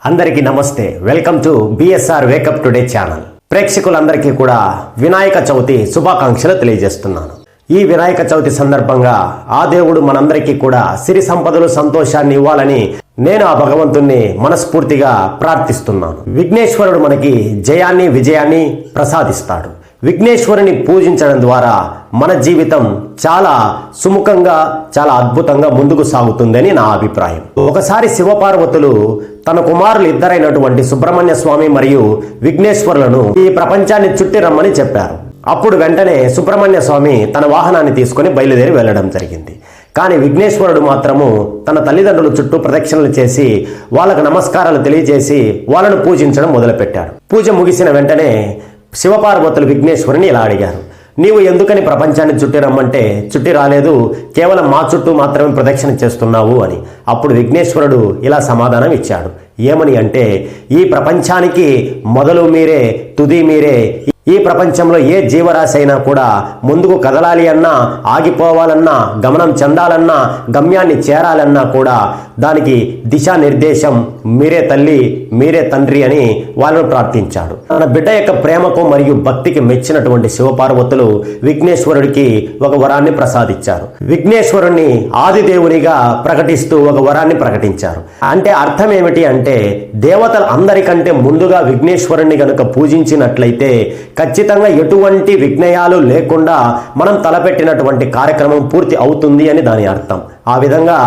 అందరికీ నమస్తే. Welcome to BSR wake up today channel. ప్రేక్షకులందరికీ కూడా వినాయక చవితి శుభాకాంక్షలు తెలియజేస్తున్నాను. ఈ వినాయక చవితి సందర్భంగా ఆ దేవుడు మనందరికీ కూడా సిరి సంపదలు సంతోషాన్ని ఇవ్వాలని నేను ఆ భగవంతుణ్ణి మనస్ఫూర్తిగా ప్రార్థిస్తున్నాను. విఘ్నేశ్వరుడు మనకి జయాన్ని విజయాన్ని ప్రసాదిస్తాడు. విఘ్నేశ్వరుని పూజించడం ద్వారా మన జీవితం చాలా సుముఖంగా చాలా అద్భుతంగా ముందుకు సాగుతుందని నా అభిప్రాయం. ఒకసారి శివపార్వతులు తన కుమారులు ఇద్దరైనటువంటి సుబ్రహ్మణ్య స్వామి మరియు విఘ్నేశ్వరులను ఈ ప్రపంచాన్ని చుట్టి రమ్మని చెప్పారు. అప్పుడు వెంటనే సుబ్రహ్మణ్య స్వామి తన వాహనాన్ని తీసుకుని బయలుదేరి వెళ్ళడం జరిగింది. కానీ విఘ్నేశ్వరుడు మాత్రము తన తల్లిదండ్రుల చుట్టూ ప్రదక్షిణలు చేసి వాళ్ళకు నమస్కారాలు తెలియజేసి వాళ్ళను పూజించడం మొదలుపెట్టాడు. పూజ ముగిసిన వెంటనే శివపార్వతులు విఘ్నేశ్వరుని ఇలా అడిగారు, నీవు ఎందుకని ప్రపంచాన్ని చుట్టి రమ్మంటే చుట్టి రాలేదు, కేవలం మా చుట్టూ మాత్రమే ప్రదక్షిణ చేస్తున్నావు అని. అప్పుడు విఘ్నేశ్వరుడు ఇలా సమాధానం ఇచ్చాడు. ఏమని అంటే, ఈ ప్రపంచానికి మొదలు మీరే, తుది మీరే. ఈ ప్రపంచంలో ఏ జీవరాశి అయినా కూడా ముందుకు కదలాలి అన్నా, ఆగిపోవాలన్నా, గమనం చెందాలన్నా, గమ్యాన్ని చేరాలన్నా కూడా దానికి దిశానిర్దేశం మీరే తల్లి, మీరే తండ్రి అని వాళ్ళను ప్రార్థించాడు. తన బిడ్డ యొక్క ప్రేమకు మరియు భక్తికి మెచ్చినటువంటి శివపార్వతులు విఘ్నేశ్వరుడికి ఒక వరాన్ని ప్రసాదించారు. విఘ్నేశ్వరుణ్ణి ఆదిదేవునిగా ప్రకటిస్తూ ఒక వరాన్ని ప్రకటించారు. అంటే అర్థం ఏమిటి అంటే, దేవతలు అందరికంటే ముందుగా విఘ్నేశ్వరుణ్ణి గనుక పూజించినట్లయితే ఖచ్చితంగా ఎటువంటి విఘ్నయాలు లేకుండా మనం తలపెట్టినటువంటి కార్యక్రమం పూర్తి అవుతుంది అని దాని అర్థం. ఆ విధంగా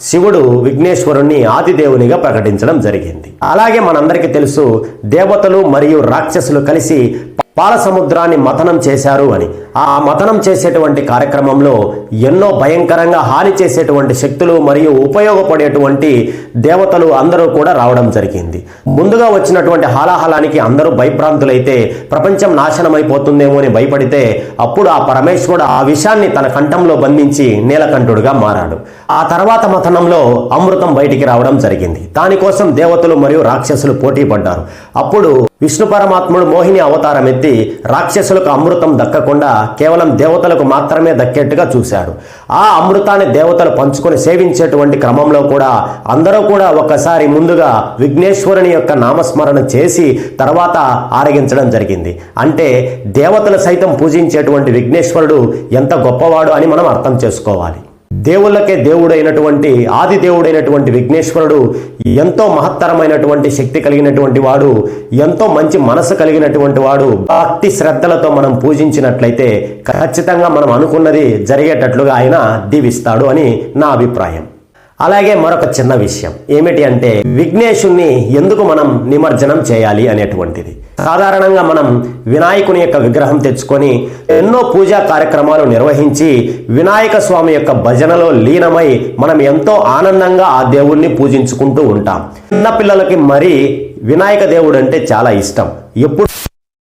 శివుడు విఘ్నేశ్వరుణ్ణి ఆదిదేవునిగా ప్రకటించడం జరిగింది. అలాగే మనందరికీ తెలుసు, దేవతలు మరియు రాక్షసులు కలిసి పాల సముద్రాన్ని మథనం చేశారు అని. ఆ మథనం చేసేటువంటి కార్యక్రమంలో ఎన్నో భయంకరంగా హాని చేసేటువంటి శక్తులు మరియు ఉపయోగపడేటువంటి దేవతలు అందరూ కూడా రావడం జరిగింది. ముందుగా వచ్చినటువంటి హాలాహలానికి అందరూ భయభ్రాంతులైతే ప్రపంచం నాశనమైపోతుందేమో అని భయపడితే అప్పుడు ఆ పరమేశ్వరుడు ఆ విషాన్ని తన కంఠంలో బంధించి నీలకంఠుడుగా మారాడు. ఆ తర్వాత మథనంలో అమృతం బయటికి రావడం జరిగింది. దానికోసం దేవతలు మరియు రాక్షసులు పోటీ పడ్డారు. అప్పుడు విష్ణు పరమాత్ముడు మోహిని అవతారం ఎత్తి రాక్షసులకు అమృతం దక్కకుండా కేవలం దేవతలకు మాత్రమే దక్కేట్టుగా చూశాడు. ఆ అమృతాన్ని దేవతలు పంచుకొని సేవించేటువంటి క్రమంలో కూడా అందరూ కూడా ఒక్కసారి ముందుగా విఘ్నేశ్వరుని యొక్క నామస్మరణ చేసి తర్వాత ఆరగించడం జరిగింది. అంటే దేవతలు సైతం పూజించేటువంటి విఘ్నేశ్వరుడు ఎంత గొప్పవాడు అని మనం అర్థం చేసుకోవాలి. దేవుళ్ళకే దేవుడైనటువంటి ఆది దేవుడైనటువంటి విఘ్నేశ్వరుడు ఎంతో మహత్తరమైనటువంటి శక్తి కలిగినటువంటి వాడు, ఎంతో మంచి మనసు కలిగినటువంటి వాడు. భక్తి శ్రద్ధలతో మనం పూజించినట్లయితే ఖచ్చితంగా మనం అనుకున్నది జరిగేటట్లుగా ఆయన దీవిస్తాడు అని నా అభిప్రాయం. అలాగే మరొక చిన్న విషయం ఏమిటి అంటే, విఘ్నేశుణ్ణి ఎందుకు మనం నిమజ్జనం చేయాలి అనేటువంటిది. సాధారణంగా మనం వినాయకుని యొక్క విగ్రహం తెచ్చుకొని ఎన్నో పూజా కార్యక్రమాలు నిర్వహించి వినాయక స్వామి యొక్క భజనలో లీనమై మనం ఎంతో ఆనందంగా ఆ దేవుణ్ణి పూజించుకుంటూ ఉంటాం. చిన్న పిల్లలకి మరి వినాయక దేవుడు అంటే చాలా ఇష్టం. ఎప్పుడు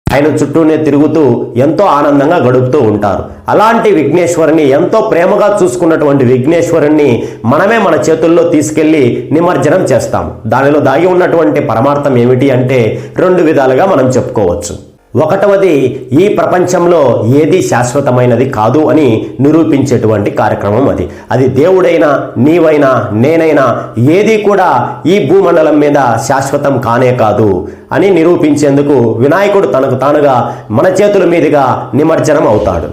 ఆయన చుట్టూనే తిరుగుతూ ఎంతో ఆనందంగా గడుపుతూ ఉంటారు. అలాంటి విఘ్నేశ్వరుని, ఎంతో ప్రేమగా చూసుకున్నటువంటి విఘ్నేశ్వరుణ్ణి మనమే మన చేతుల్లో తీసుకెళ్లి నిమజ్జనం చేస్తాం. దానిలో దాగి ఉన్నటువంటి పరమార్థం ఏమిటి అంటే, రెండు విధాలుగా మనం చెప్పుకోవచ్చు. ఒకటవది, ఈ ప్రపంచంలో ఏది శాశ్వతమైనది కాదు అని నిరూపించేటువంటి కార్యక్రమం అది. అది దేవుడైనా, నీవైనా, నేనైనా ఏది కూడా ఈ భూమండలం మీద శాశ్వతం కానే కాదు అని నిరూపించేందుకు వినాయకుడు తనకు తానుగా మన చేతుల మీదుగా నిమజ్జనం అవుతాడు.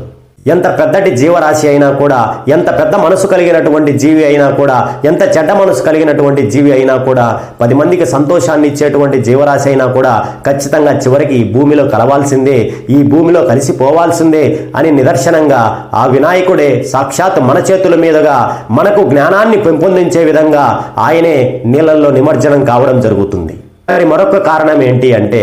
ఎంత పెద్దటి జీవరాశి అయినా కూడా, ఎంత పెద్ద మనసు కలిగినటువంటి జీవి అయినా కూడా, ఎంత చెడ్డ మనసు కలిగినటువంటి జీవి అయినా కూడా, 10 మందికి సంతోషాన్ని ఇచ్చేటువంటి జీవరాశి అయినా కూడా ఖచ్చితంగా చివరికి ఈ భూమిలో కలవాల్సిందే, ఈ భూమిలో కలిసిపోవాల్సిందే అని నిదర్శనంగా ఆ వినాయకుడే సాక్షాత్ మన చేతుల మీదుగా మనకు జ్ఞానాన్ని పెంపొందించే విధంగా ఆయనే నీళ్ళల్లో నిమజ్జనం కావడం జరుగుతుంది. మరి మరొక కారణం ఏంటి అంటే,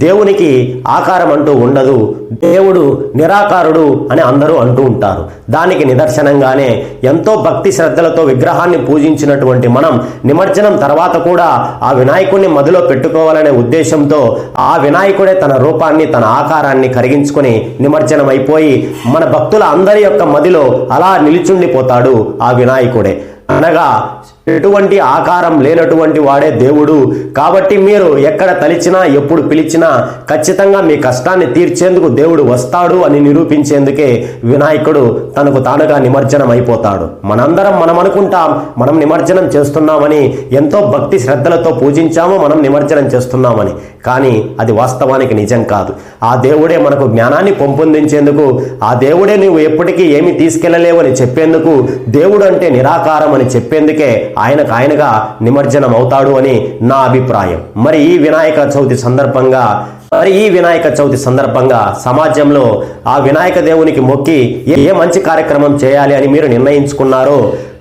దేవునికి ఆకారం అంటూ ఉండదు, దేవుడు నిరాకారుడు అని అందరూ అంటూ ఉంటారు. దానికి నిదర్శనంగానే ఎంతో భక్తి శ్రద్ధలతో విగ్రహాన్ని పూజించినటువంటి మనం నిమజ్జనం తర్వాత కూడా ఆ వినాయకుడిని మదిలో పెట్టుకోవాలనే ఉద్దేశంతో ఆ వినాయకుడే తన రూపాన్ని, తన ఆకారాన్ని కరిగించుకొని నిమజ్జనం అయిపోయి మన భక్తుల అందరి యొక్క మదిలో అలా నిలిచుండిపోతాడు ఆ వినాయకుడే. అనగా ఎటువంటి ఆకారం లేనటువంటి వాడే దేవుడు. కాబట్టి మీరు ఎక్కడ తలిచినా ఎప్పుడు పిలిచినా ఖచ్చితంగా మీ కష్టాన్ని తీర్చేందుకు దేవుడు వస్తాడు అని నిరూపించేందుకే వినాయకుడు తనకు తానుగా నిమజ్జనం అయిపోతాడు. మనందరం మనం అనుకుంటాం మనం నిమజ్జనం చేస్తున్నామని, ఎంతో భక్తి శ్రద్ధలతో పూజించాము, మనం నిమజ్జనం చేస్తున్నామని. కానీ అది వాస్తవానికి నిజం కాదు. ఆ దేవుడే మనకు జ్ఞానాన్ని పెంపొందించేందుకు, ఆ దేవుడే నువ్వు ఎప్పటికీ ఏమి తీసుకెళ్లలేవు అని చెప్పేందుకు, దేవుడు అంటే నిరాకారం అని చెప్పేందుకే ఆయనగా నిమజ్జనం అవుతాడు అని నా అభిప్రాయం. మరి ఈ వినాయక చవితి సందర్భంగా సమాజంలో ఆ వినాయక దేవునికి మొక్కి ఏ మంచి కార్యక్రమం చేయాలి అని మీరు నిర్ణయించుకున్నారో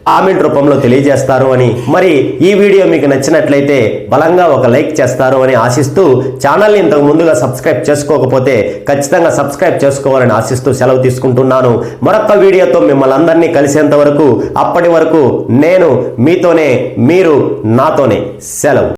కామెంట్ రూపంలో తెలియజేస్తారు అని, మరి ఈ వీడియో మీకు నచ్చినట్లయితే బలంగా ఒక లైక్ చేస్తారు అని ఆశిస్తూ, ఛానల్ని ఇంతకు ముందుగా సబ్స్క్రైబ్ చేసుకోకపోతే ఖచ్చితంగా సబ్స్క్రైబ్ చేసుకోవాలని ఆశిస్తూ సెలవు తీసుకుంటున్నాను. మరొక వీడియోతో మిమ్మల్ని అందరినీ కలిసేంత వరకు, అప్పటి వరకు నేను మీతోనే, మీరు నాతోనే. సెలవు.